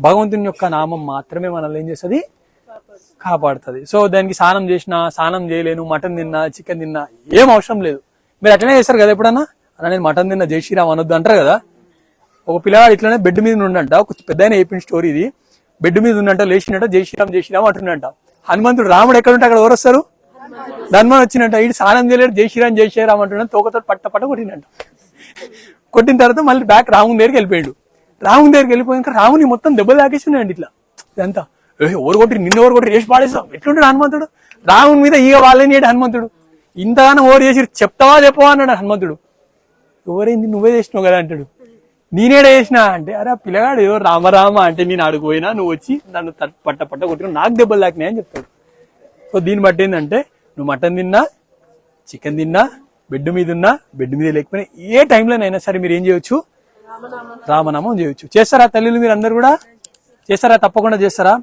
భగవంతుని యొక్క నామం మాత్రమే మనల్ని ఏం చేస్తుంది, కాపాడుతుంది. సో దానికి స్నానం చేసినా, స్నానం చేయలేను, మటన్ తిన్నా, చికెన్ తిన్నా ఏం అవసరం లేదు. మీరు అట్లనే చేస్తారు కదా ఎప్పుడన్నా, అలా నేను మటన్ తిన్నా జై శ్రీరామ్ అనొద్దు అంటారు కదా. ఒక పిల్లవాడు ఇట్లనే బెడ్ మీద ఉండంట, ఒక పెద్ద ఆయన చెప్పిన స్టోరీ ఇది. బెడ్ మీద ఉన్నంట, లేచినట్ట జై శ్రీరామ్ అంటున్నట్ట. హనుమంతుడు రాముడు ఎక్కడ ఉంటే అక్కడ ఎవరు వస్తారు, హనుమాన్ వచ్చినట్ట. ఇటు స్నానం చేయలేడు, జై శ్రీరామ్ అంటున్నాడు, తోకతో పట్ట కొట్టినట్ట. కొట్టిన తర్వాత మళ్ళీ బ్యాక్ రాముని దగ్గరికి వెళ్ళిపోయాడు. రాముని దగ్గరికి వెళ్ళిపోయాక రాముని మొత్తం దెబ్బలు తాకేసినాయండి ఇట్లా. ఇదంతా ఎవరు కొట్టి, నిన్ను ఎవరు కొట్టి, వేసి పాడేస్తాం ఎట్లుంటాడు హనుమంతుడు. రాముని మీద ఈగ వాళ్ళని హనుమంతుడు ఇంతగానో ఓవర్ చేసి చెప్తావా చెప్పవా అన్నాడు హనుమంతుడు. ఎవరైంది, నువ్వే చేసినావు కదా అంటాడు. నేనేడా చేసినా అంటే, అరే పిల్లగాడు ఎవరు రామరామ అంటే నేను ఆడుకుపోయినా, నువ్వు వచ్చి నన్ను పట్ట కొట్టినా, నాకు దెబ్బలు తాకినాయి అని చెప్తాడు. సో దీన్ని బట్టి ఏంటంటే, నువ్వు మటన్ తిన్నా, చికెన్ తిన్నా, బెడ్ మీద ఉన్నా, బెడ్ మీద లేకపోయినా, ఏ టైంలోనైనా సరే మీరు ఏం చేయొచ్చు, రామనామం చేయొచ్చు. చేస్తారా తల్లిలు మీరు అందరు కూడా చేస్తారా, తప్పకుండా చేస్తారా.